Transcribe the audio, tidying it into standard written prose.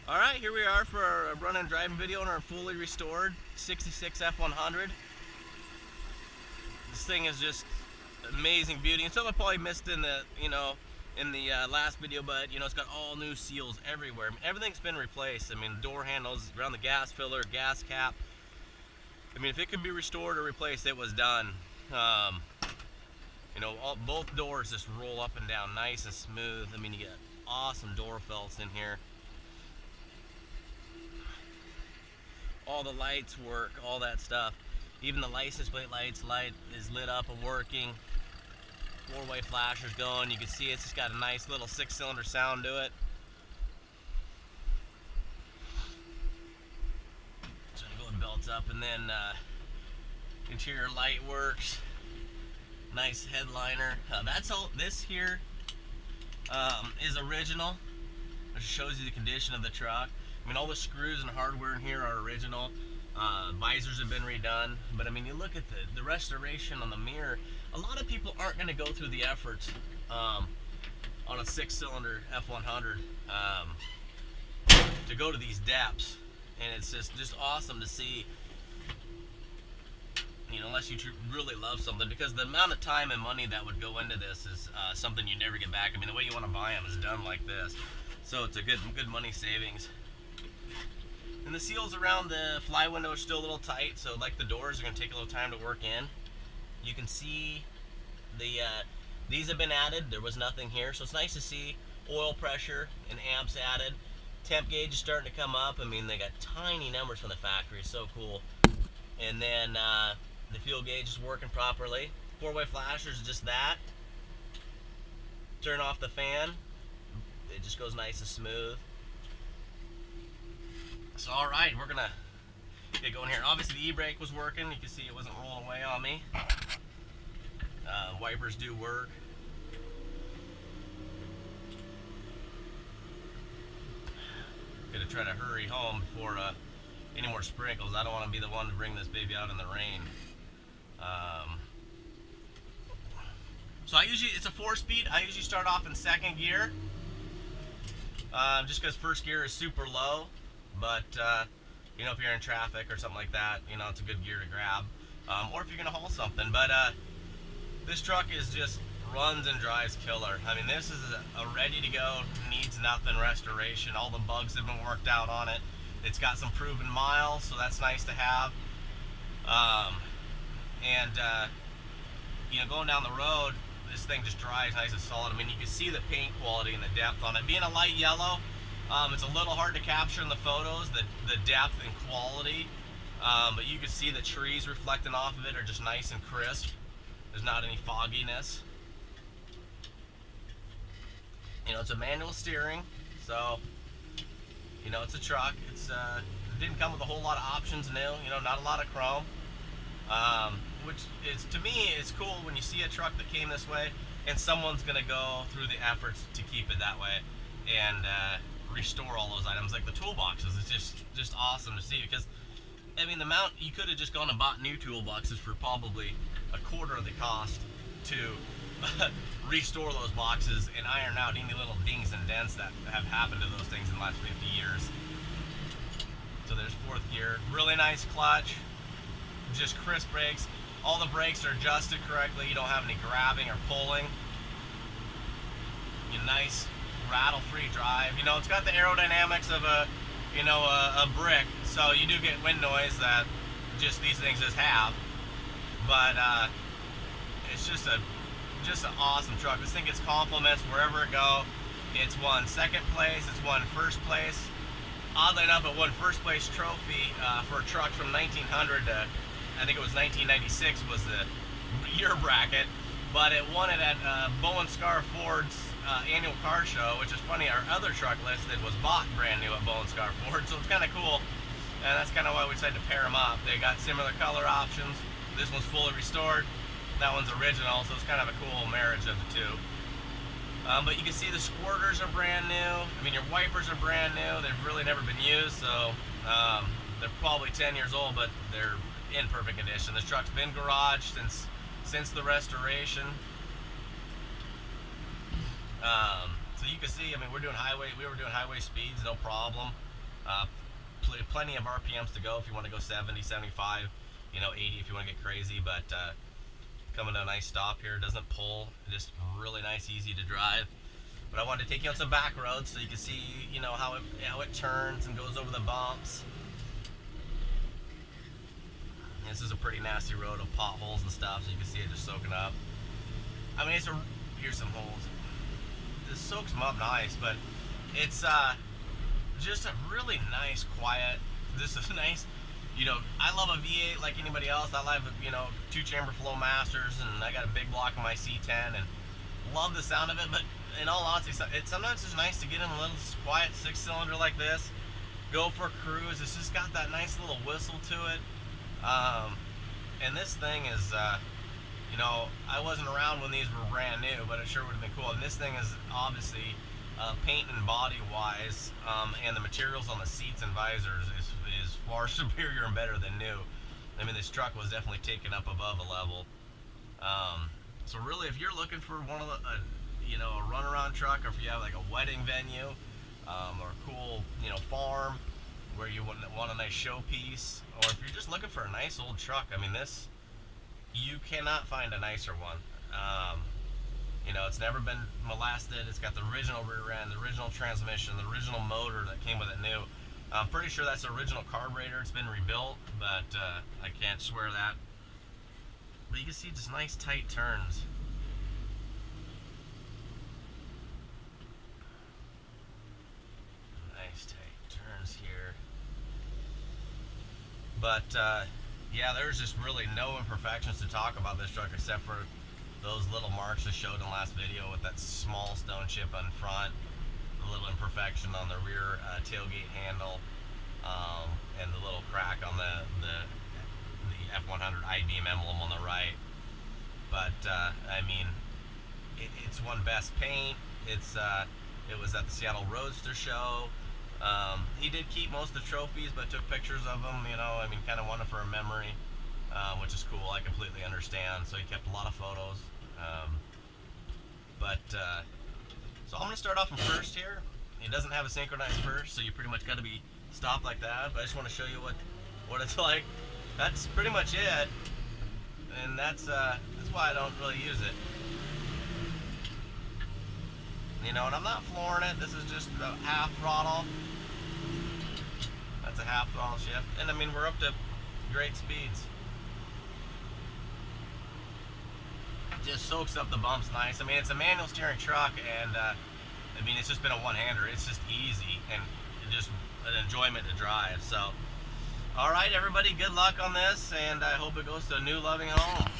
All right, here we are for a run and driving video on our fully restored 66 F100. This thing is just amazing beauty, and some I probably missed in the last video, but it's got all new seals everywhere. I mean, everything's been replaced. I mean, door handles around the gas filler, gas cap. I mean, if it could be restored or replaced, it was done. Both doors just roll up and down nice and smooth. I mean, you get awesome door felts in here. All the lights work, all that stuff. Even the license plate light is lit up and working. Four-way flashers going. You can see it's just got a nice little 6-cylinder sound to it. So you go and belts up, and then interior light works. Nice headliner. That's all. This here is original. It shows you the condition of the truck. I mean, all the screws and hardware in here are original. Visors have been redone, but I mean, you look at the restoration on the mirror. A lot of people aren't going to go through the efforts on a 6-cylinder F100 to go to these depths, and it's just awesome to see. Unless you really love something, because the amount of time and money that would go into this is something you never get back. I mean, the way you want to buy them is done like this, so it's a good money savings. And the seals around the fly window are still a little tight, so like the doors are going to take a little time to work in. You can see these have been added. There was nothing here, so it's nice to see oil pressure and amps added. Temp gauge is starting to come up. I mean, they got tiny numbers from the factory. It's so cool. And then the fuel gauge is working properly. Four-way flashers, just that. Turn off the fan. It just goes nice and smooth. So alright, we're gonna get going here. Obviously the e-brake was working. You can see it wasn't rolling away on me. Wipers do work. Gonna try to hurry home before any more sprinkles. I don't want to be the one to bring this baby out in the rain. So it's a 4-speed. I usually start off in second gear, just because first gear is super low. But if you're in traffic or something like that, it's a good gear to grab, or if you're gonna haul something. But this truck is just runs and drives killer. I mean, this is a ready to go, needs nothing restoration. All the bugs have been worked out on it. It's got some proven miles, so that's nice to have. Going down the road, this thing just drives nice and solid. I mean, you can see the paint quality and the depth on it. Being a light yellow, it's a little hard to capture in the photos, the depth and quality, but you can see the trees reflecting off of it are just nice and crisp. There's not any fogginess. It's a manual steering, so it's a truck. It didn't come with a whole lot of options new. Not a lot of chrome, which is, to me, it's cool when you see a truck that came this way and someone's gonna go through the efforts to keep it that way and restore all those items, like the toolboxes. It's just awesome to see, because I mean, the amount you could have just gone and bought new toolboxes for probably a quarter of the cost to restore those boxes and iron out any little dings and dents that have happened to those things in the last 50 years. So there's fourth gear. Really nice clutch, just crisp brakes. All the brakes are adjusted correctly. You don't have any grabbing or pulling. Nice rattle-free drive. It's got the aerodynamics of a brick, so you do get wind noise that these things just have. But it's just an awesome truck. This thing gets compliments wherever it go. It's won second place. It's won first place. Oddly enough, it won first place trophy for a truck from 1900 to, I think it was 1996 was the year bracket. But it won it at Bowen Scar Ford's annual car show, which is funny. Our other truck listed was bought brand new at Bowen Scar Ford, so it's kind of cool. And that's kind of why we decided to pair them up. They got similar color options. This one's fully restored. That one's original, so it's kind of a cool marriage of the two. But you can see the squirters are brand new. I mean, your wipers are brand new. They've really never been used, so they're probably 10 years old, but they're in perfect condition. This truck's been garaged since the restoration. So you can see, I mean, we were doing highway speeds, no problem. Plenty of RPMs to go if you want to go 70, 75, 80 if you want to get crazy, but coming to a nice stop here. Doesn't pull, just really nice, easy to drive. But I wanted to take you on some back roads so you can see, how it turns and goes over the bumps. This is a pretty nasty road of potholes and stuff, so you can see it just soaking up. I mean, here's some holes. This soaks them up nice, but it's just a really nice, quiet. This is nice. I love a V8 like anybody else. I love, 2-chamber flow masters, and I got a big block in my C10, and love the sound of it. But in all honesty, sometimes it's nice to get in a little quiet 6-cylinder like this, go for a cruise. It's just got that nice little whistle to it. And this thing is, I wasn't around when these were brand new, but it sure would have been cool. And this thing is obviously, paint and body wise, and the materials on the seats and visors is far superior and better than new. I mean, this truck was definitely taken up above a level. So really, if you're looking for one of the, a runaround truck, or if you have like a wedding venue, or a cool, farm where you want a nice showpiece, or if you're just looking for a nice old truck, I mean, you cannot find a nicer one. It's never been molested. It's got the original rear end, the original transmission, the original motor that came with it new. I'm pretty sure that's the original carburetor. It's been rebuilt, but I can't swear that. But you can see just nice tight turns. Nice tight turns here. But yeah, there's just really no imperfections to talk about this truck except for those little marks I showed in the last video with that small stone chip on front, the little imperfection on the rear tailgate handle, and the little crack on the F100 I-beam emblem on the right. But I mean, it's won best paint. It was at the Seattle Roadster Show. He did keep most of the trophies, but took pictures of them. I mean, kind of wanted for a memory, which is cool. I completely understand. So he kept a lot of photos. So I'm going to start off in first here. It doesn't have a synchronized first, so you pretty much got to be stopped like that. But I just want to show you what it's like. That's pretty much it, and that's why I don't really use it. And I'm not flooring it. This is just a half throttle. That's a half throttle shift, and I mean, we're up to great speeds. Just soaks up the bumps nice. I mean, it's a manual steering truck, and I mean, it's just been a one-hander. It's just easy and just an enjoyment to drive. So, all right, everybody, good luck on this, and I hope it goes to a new loving home.